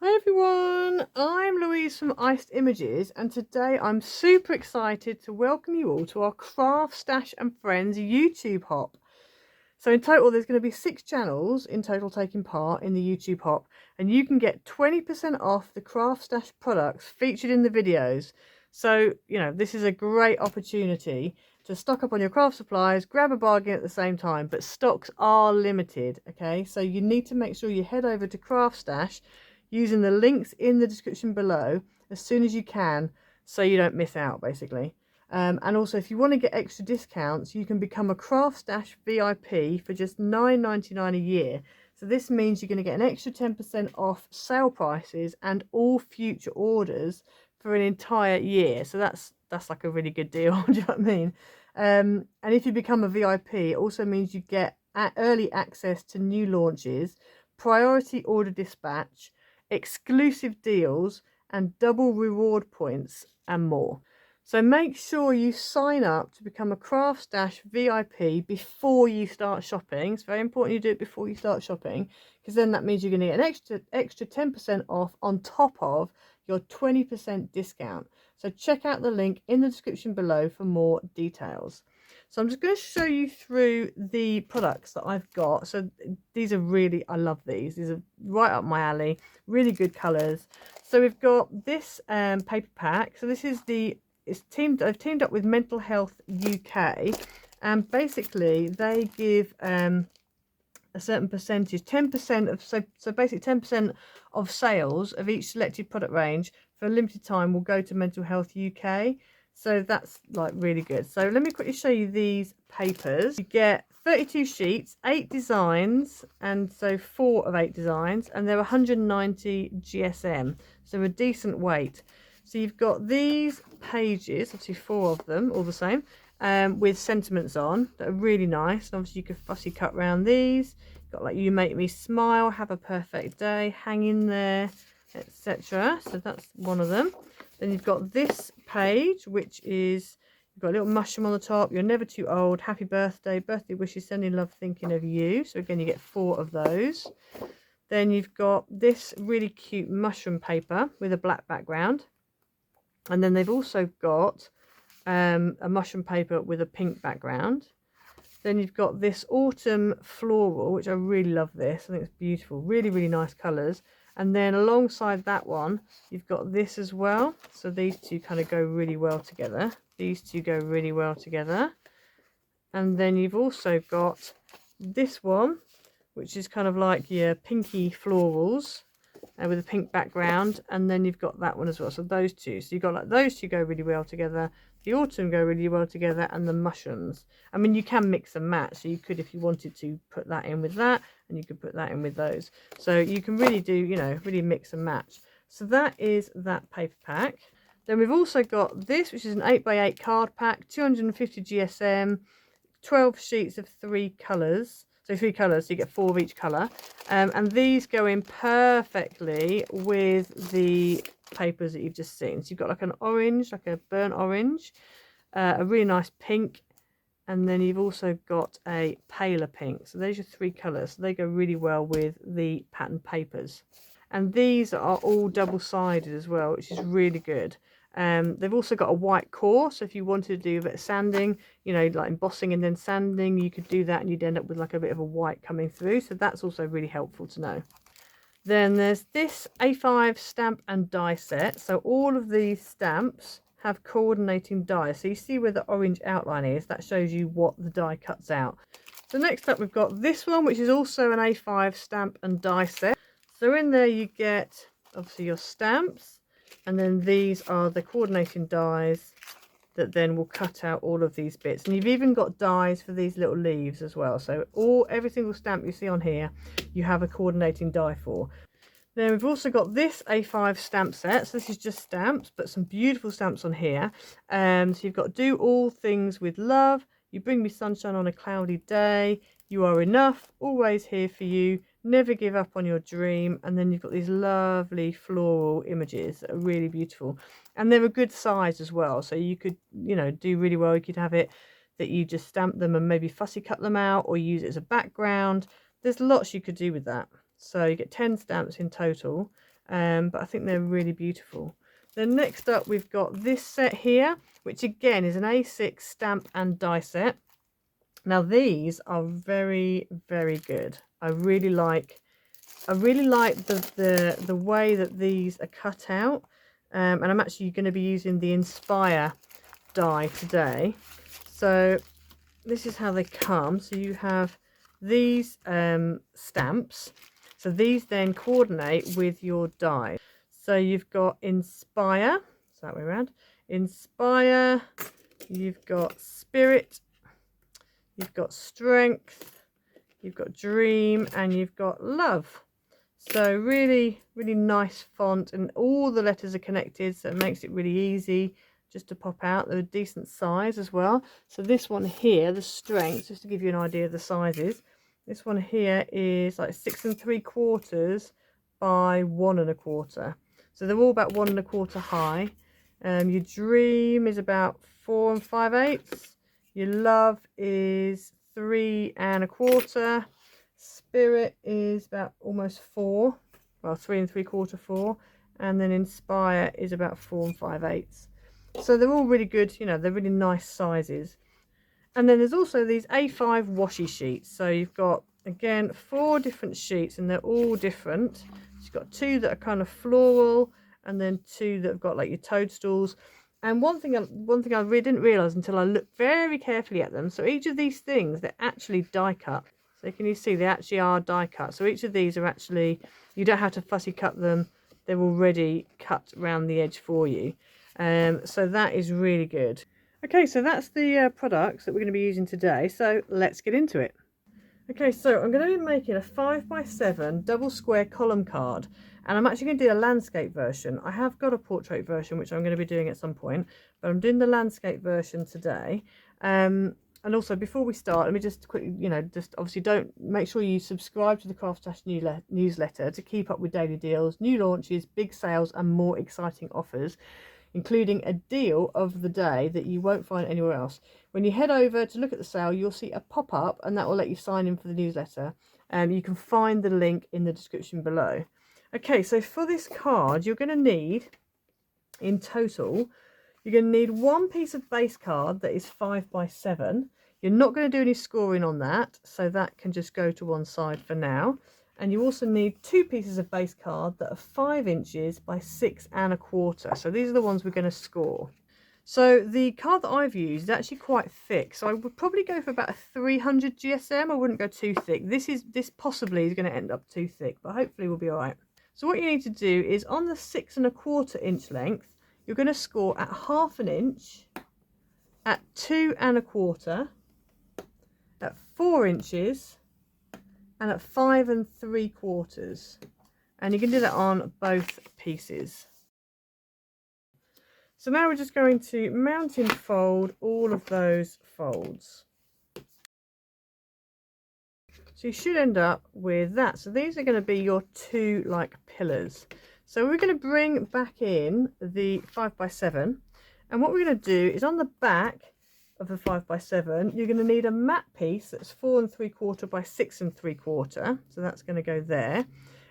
Hi everyone, I'm Louise from Iced Images, and today I'm super excited to welcome you all to our CraftStash and Friends YouTube hop. So in total there's going to be 6 channels in total taking part in the YouTube hop, and you can get 20% off the CraftStash products featured in the videos. So, this is a great opportunity to stock up on your craft supplies, grab a bargain at the same time, but stocks are limited, okay? So you need to make sure you head over to CraftStash using the links in the description below as soon as you can, so you don't miss out, basically. And also, if you want to get extra discounts, you can become a CraftStash VIP for just $9.99 a year. So this means you're going to get an extra 10% off sale prices and all future orders for an entire year. So that's like a really good deal. Do you know what I mean? And if you become a VIP, it also means you get early access to new launches, priority order dispatch, exclusive deals, and double reward points and more. So make sure you sign up to become a CraftStash VIP before you start shopping. It's very important you do it before you start shopping, because then that means you're going to get an extra 10% off on top of your 20% discount. So check out the link in the description below for more details. So I'm just going to show you through the products that I've got. So these are really, I love these. These are right up my alley. Really good colours. So we've got this paper pack. So this is I've teamed up with Mental Health UK, and basically they give a certain percentage, 10% of, so basically 10% of sales of each selected product range for a limited time will go to Mental Health UK. So that's like really good. So let me quickly show you these papers. You get 32 sheets, 8 designs, and so 4 of 8 designs, and they're 190 GSM, so a decent weight. So you've got these pages, obviously 4 of them, all the same, with sentiments on that are really nice. And obviously you can fussy cut around these. You've got like, you make me smile, have a perfect day, hang in there, etc. So that's one of them. Then you've got this page, which is, you've got a little mushroom on the top. You're never too old. Happy birthday. Birthday wishes. Sending love, thinking of you. So again, you get 4 of those. Then you've got this really cute mushroom paper with a black background. And then they've also got a mushroom paper with a pink background. Then you've got this autumn floral, which I really love this. I think it's beautiful. Really, really nice colours. And then alongside that one, you've got this as well. So these two kind of go really well together. These two go really well together. And then you've also got this one, which is kind of like your pinky florals with a pink background. And then you've got that one as well. So those two. So you've got like those two go really well together. The autumn go really well together, and the mushrooms. I mean, you can mix and match. So you could, if you wanted to, put that in with that, and you could put that in with those. So you can really do, really mix and match. So that is that paper pack. Then we've also got this, which is an 8x8 card pack, 250 GSM, 12 sheets of 3 colours. So 3 colours, so you get 4 of each colour. And these go in perfectly with the papers that you've just seen. So you've got like an orange, like a burnt orange, a really nice pink, and then you've also got a paler pink. So those are 3 colours. So they go really well with the pattern papers. And these are all double-sided as well, which is really good. They've also got a white core, so if you wanted to do a bit of sanding, like embossing and then sanding, you could do that and you'd end up with like a bit of a white coming through. So that's also really helpful to know. Then there's this A5 stamp and die set. So all of these stamps have coordinating die. So you see where the orange outline is, that shows you what the die cuts out. So next up we've got this one, which is also an A5 stamp and die set. So in there you get obviously your stamps, and then these are the coordinating dies that then will cut out all of these bits. And you've even got dies for these little leaves as well. So every single stamp you see on here, you have a coordinating die for. Then we've also got this A5 stamp set. So this is just stamps, but some beautiful stamps on here. So you've got do all things with love. You bring me sunshine on a cloudy day. You are enough, always here for you. Never give up on your dream. And then you've got these lovely floral images that are really beautiful. And they're a good size as well. So you could, do really well. You could have it that you just stamp them and maybe fussy cut them out, or use it as a background. There's lots you could do with that. So you get 10 stamps in total. but I think they're really beautiful. Then next up we've got this set here, which again is an A6 stamp and die set. Now these are very, very good. I really like the way that these are cut out, and I'm actually going to be using the Inspire die today. So this is how they come. So you have these stamps, so these then coordinate with your die. So you've got Inspire, so that way around, Inspire, you've got Spirit, you've got Strength, you've got Dream, and you've got Love. So really, really nice font, and all the letters are connected, so it makes it really easy just to pop out. They're a decent size as well. So this one here, the Strength, just to give you an idea of the sizes, this one here is like 6 3/4 by 1 1/4. So they're all about 1 1/4 high. Your Dream is about 4 5/8. Your Love is 3 1/4. Spirit is about almost 4, well 3 3/4, 4, and then Inspire is about 4 5/8. So they're all really good, you know, they're really nice sizes. And then there's also these A5 washi sheets. So you've got, again, 4 different sheets, and they're all different. So you've got 2 that are kind of floral, and then 2 that have got like your toadstools. And one thing I really didn't realise until I looked very carefully at them. So each of these things, they're actually die cut. So can you see they actually are die cut? So each of these are actually, you don't have to fussy cut them. They're already cut around the edge for you. So that is really good. Okay, so that's the products that we're going to be using today. So let's get into it. Okay, so I'm going to be making a 5x7 double square column card, and I'm actually going to do a landscape version. I have got a portrait version, which I'm going to be doing at some point, but I'm doing the landscape version today. And also, before we start, let me just quickly, just obviously make sure you subscribe to the CraftStash newsletter to keep up with daily deals, new launches, big sales, and more exciting offers, including a deal of the day that you won't find anywhere else. When you head over to look at the sale, you'll see a pop-up, and that will let you sign in for the newsletter. You can find the link in the description below. Okay, so for this card, you're going to need, in total, you're going to need 1 piece of base card that is 5x7. You're not going to do any scoring on that, so that can just go to one side for now. And you also need 2 pieces of base card that are 5 inches by 6 1/4. So these are the ones we're going to score. So the card that I've used is actually quite thick. So I would probably go for about a 300 GSM. I wouldn't go too thick. This possibly is going to end up too thick, but hopefully we'll be all right. So what you need to do is on the 6 1/4 inch length, you're going to score at 1/2 inch, at 2 1/4, at 4 inches, and at 5 3/4, and you can do that on both pieces. So now we're just going to mountain fold all of those folds. So you should end up with that. So these are going to be your 2 like pillars. So we're going to bring back in the 5x7, and what we're going to do is on the back of the 5x7, you're going to need a matte piece that's 4 3/4 by 6 3/4. So that's going to go there.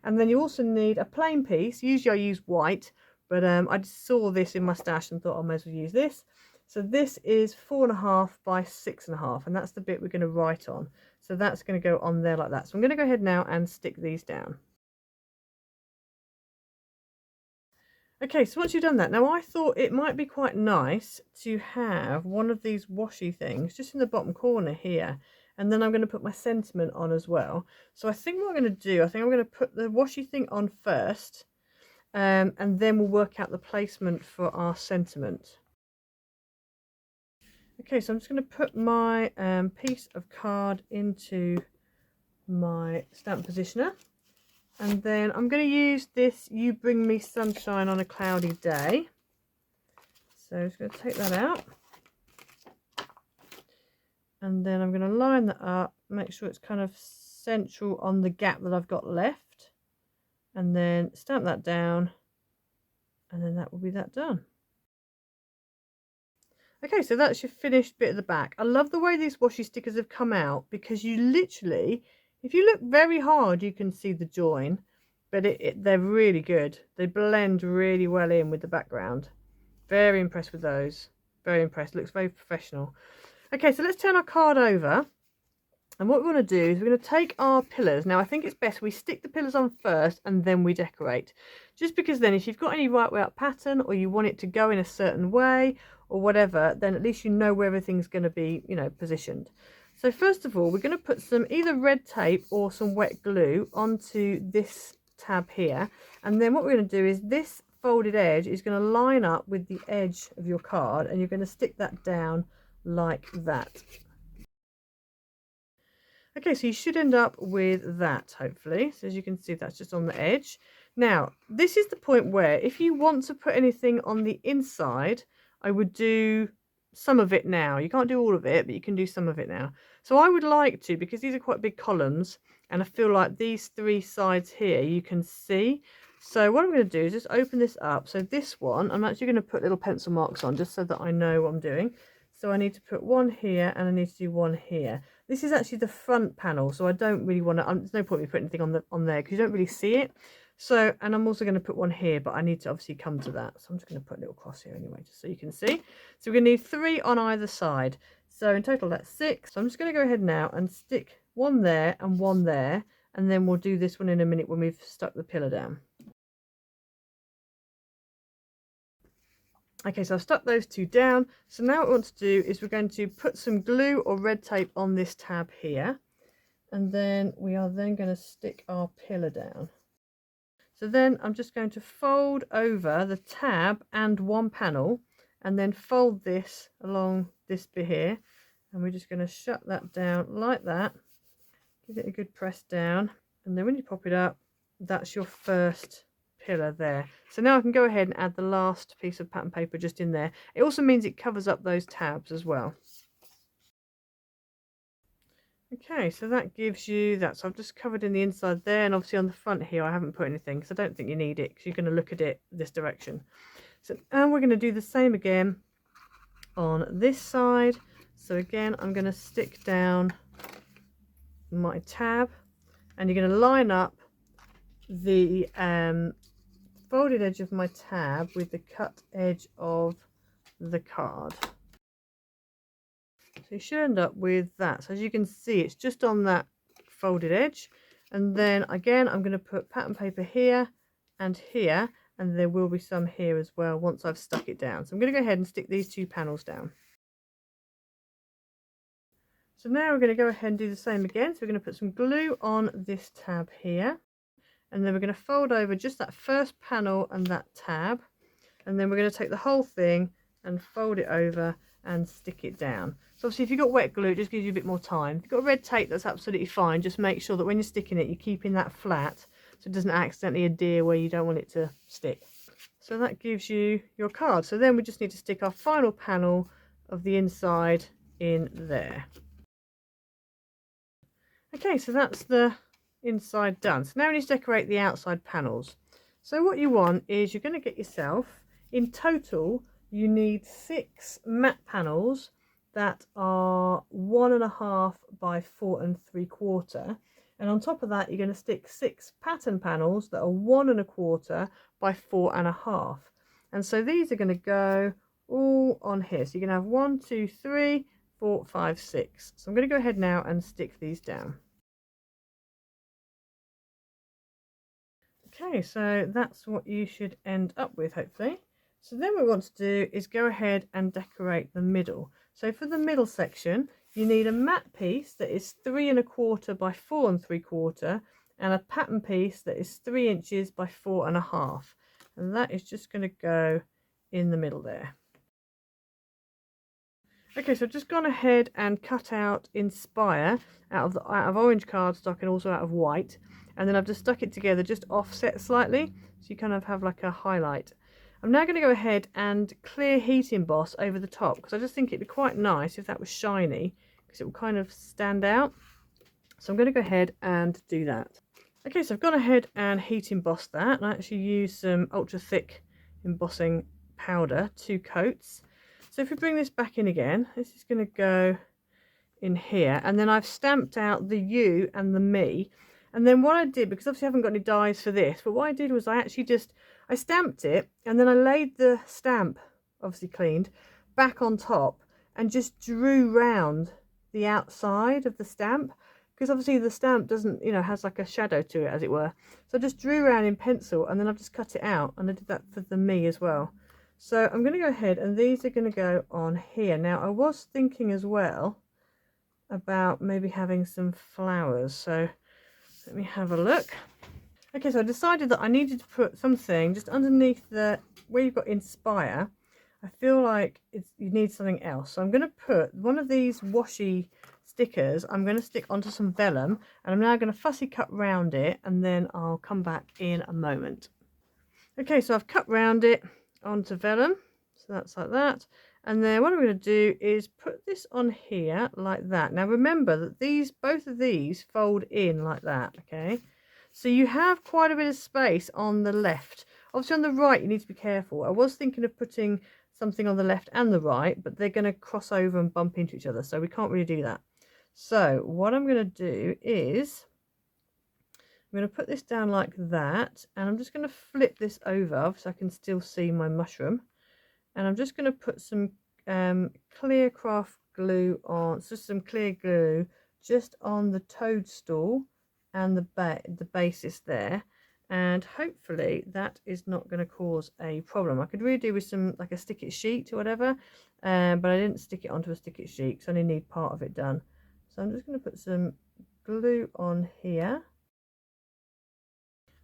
And then you also need a plain piece. Usually I use white, but I just saw this in my stash and thought I may as well use this. So this is 4 1/2 by 6 1/2, and that's the bit we're going to write on. So that's going to go on there like that. So I'm going to go ahead now and stick these down. Okay, so once you've done that, now I thought it might be quite nice to have one of these washi things just in the bottom corner here, and then I'm going to put my sentiment on as well. So I think what I'm going to do, I think I'm going to put the washi thing on first, and then we'll work out the placement for our sentiment. Okay, so I'm just going to put my piece of card into my stamp positioner. And then I'm going to use this You Bring Me Sunshine on a Cloudy Day. So I'm just going to take that out. And then I'm going to line that up, make sure it's kind of central on the gap that I've got left. And then stamp that down. And then that will be that done. Okay, so that's your finished bit of the back. I love the way these washi stickers have come out, because you literally, if you look very hard, you can see the join. but they're really good. They blend really well in with the background. Very impressed with those. Very impressed. Looks very professional. Okay, so let's turn our card over. And what we want to do is we're going to take our pillars. Now, I think it's best we stick the pillars on first and then we decorate. Just because then if you've got any right way up pattern or you want it to go in a certain way or whatever, then at least you know where everything's going to be, you know, positioned. So first of all, we're going to put some either red tape or some wet glue onto this tab here. And then what we're going to do is this folded edge is going to line up with the edge of your card and you're going to stick that down like that. Okay, so you should end up with that, hopefully. So as you can see, that's just on the edge. Now, this is the point where if you want to put anything on the inside, I would do some of it now. You can't do all of it, but you can do some of it now. So I would like to, because these are quite big columns, and I feel like these three sides here you can see. So what I'm going to do is just open this up. So this one, I'm actually going to put little pencil marks on just so that I know what I'm doing. So I need to put one here and I need to do one here. This is actually the front panel, so I don't really want to, there's no point in me putting anything on there because you don't really see it. So, and I'm also going to put one here, but I need to obviously come to that. So I'm just going to put a little cross here anyway, just so you can see. So we're going to need 3 on either side. So in total, that's 6. So I'm just going to go ahead now and stick one there and one there. And then we'll do this one in a minute when we've stuck the pillar down. Okay, so I've stuck those 2 down. So now what we want to do is we're going to put some glue or red tape on this tab here. And then we are then going to stick our pillar down. So then I'm just going to fold over the tab and one panel and then fold this along this bit here. And we're just going to shut that down like that. Give it a good press down. And then when you pop it up, that's your first pillar there. So now I can go ahead and add the last piece of pattern paper just in there. It also means it covers up those tabs as well. Okay, so that gives you that. So I've just covered in the inside there, and obviously on the front here I haven't put anything because I don't think you need it because you're going to look at it this direction. So and we're going to do the same again on this side. So again I'm going to stick down my tab and you're going to line up the folded edge of my tab with the cut edge of the card. So you should end up with that. So as you can see, it's just on that folded edge. And then again, I'm going to put pattern paper here and here, and there will be some here as well once I've stuck it down. So I'm going to go ahead and stick these 2 panels down. So now we're going to go ahead and do the same again. So we're going to put some glue on this tab here. And then we're going to fold over just that first panel and that tab. And then we're going to take the whole thing and fold it over and stick it down. So obviously if you've got wet glue, it just gives you a bit more time. If you've got red tape, that's absolutely fine. Just make sure that when you're sticking it, you're keeping that flat so it doesn't accidentally adhere where you don't want it to stick. So that gives you your card. So then we just need to stick our final panel of the inside in there. Okay, so that's the inside done. So now we need to decorate the outside panels. So what you want is you're going to get yourself, in total you need 6 matte panels that are 1.5 by 4 3/4, and on top of that you're going to stick 6 pattern panels that are 1.25 by 4.5, and so these are going to go all on here. So you're going to have 1 2 3 4 5 6. So I'm going to go ahead now and stick these down. Okay, so that's what you should end up with, hopefully. So then what we want to do is go ahead and decorate the middle. So for the middle section, you need a matte piece that is 3.25 by 4 3/4 and a pattern piece that is 3 inches by 4.5. And that is just going to go in the middle there. Okay, so I've just gone ahead and cut out Inspire out of orange cardstock and also out of white. And then I've just stuck it together, just offset slightly, so you kind of have like a highlight. I'm now going to go ahead and clear heat emboss over the top because I just think it'd be quite nice if that was shiny because it will kind of stand out. So I'm going to go ahead and do that. Okay, so I've gone ahead and heat embossed that, and I actually used some ultra thick embossing powder, 2 coats. So if we bring this back in again, this is going to go in here, and then I've stamped out the you and the me. And then what I did, because obviously I haven't got any dies for this, but what I did was I stamped it, and then I laid the stamp, obviously cleaned, back on top and just drew round the outside of the stamp, because obviously the stamp doesn't, you know, has like a shadow to it, as it were. So I just drew around in pencil, and then I've just cut it out, and I did that for the me as well. So I'm going to go ahead, and these are going to go on here. Now I was thinking as well about maybe having some flowers, so let me have a look. Okay, so I decided that I needed to put something just underneath the where you've got inspire. I feel like you need something else, so I'm going to put one of these washi stickers. I'm going to stick onto some vellum, and I'm now going to fussy cut round it, and then I'll come back in a moment. Okay, so I've cut round it onto vellum, so that's like that. And then what I'm going to do is put this on here like that. Now remember that both of these fold in like that, okay? So you have quite a bit of space on the left. Obviously on the right you need to be careful. I was thinking of putting something on the left and the right, but they're going to cross over and bump into each other, so we can't really do that. So what I'm going to do is I'm going to put this down like that, and I'm just going to flip this over so I can still see my mushroom. And I'm just going to put some clear craft glue on, so some clear glue just on the toadstool and the basis there, and hopefully that is not going to cause a problem. I could really do with some like a stick it sheet or whatever, but I didn't stick it onto a stick it sheet because I only need part of it done. So I'm just going to put some glue on here.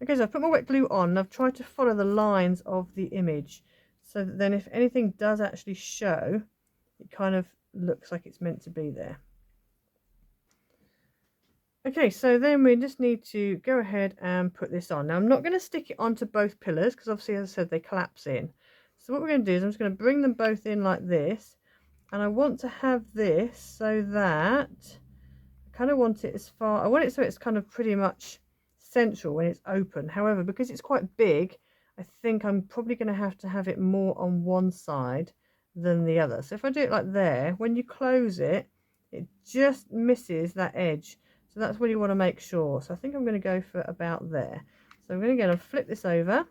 Okay, so I've put my wet glue on, and I've tried to follow the lines of the image, so that then if anything does actually show, it kind of looks like it's meant to be there. Okay, so then we just need to go ahead and put this on. Now I'm not going to stick it onto both pillars, because obviously, as I said, they collapse in. So what we're going to do is I'm just going to bring them both in like this, and I want to have this so that I kind of want it as far, I want it so it's kind of pretty much central when it's open. However, because it's quite big, I think I'm probably going to have it more on one side than the other. So if I do it like there, when you close it, it just misses that edge. So that's what you want to make sure. So I think I'm going to go for about there. So I'm going to go and flip this over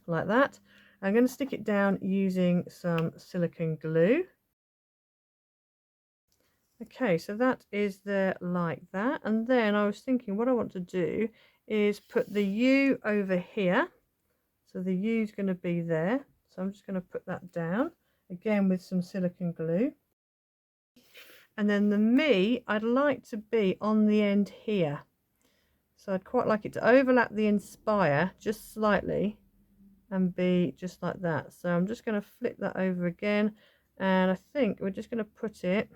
like that. I'm going to stick it down using some silicone glue. Okay, so that is there like that. And then I was thinking what I want to do is put the U over here. So the U is going to be there. So I'm just going to put that down again with some silicone glue. And then the me, I'd like to be on the end here. So I'd quite like it to overlap the inspire just slightly and be just like that. So I'm just going to flip that over again, and I think we're just going to put it,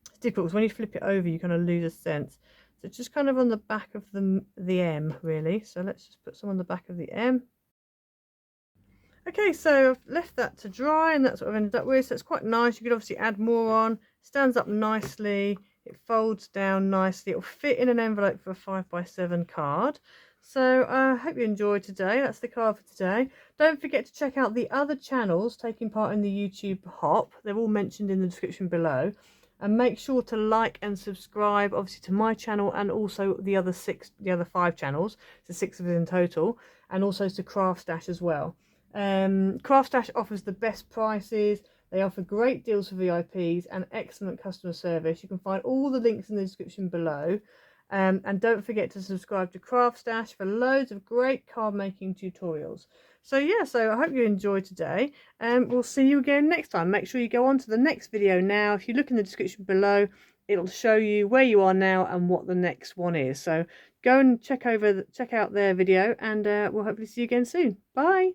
it's difficult because when you flip it over you kind of lose a sense. So it's just kind of on the back of the M really. So let's just put some on the back of the M. Okay, so I've left that to dry, and that's what I've ended up with. So it's quite nice. You could obviously add more on. Stands up nicely. It folds down nicely. It'll fit in an envelope for a 5x7 card. So I hope you enjoyed today. That's the card for today. Don't forget to check out the other channels taking part in the YouTube hop. They're all mentioned in the description below. And make sure to like and subscribe, obviously, to my channel and also the other 5 channels. So 6 of it in total, and also to CraftStash as well. CraftStash offers the best prices. They offer great deals for VIPs and excellent customer service. You can find all the links in the description below. And don't forget to subscribe to CraftStash for loads of great card making tutorials. So yeah, so I hope you enjoyed today, and we'll see you again next time. Make sure you go on to the next video now. If you look in the description below, it'll show you where you are now and what the next one is. So go and check out their video, and we'll hopefully see you again soon. Bye.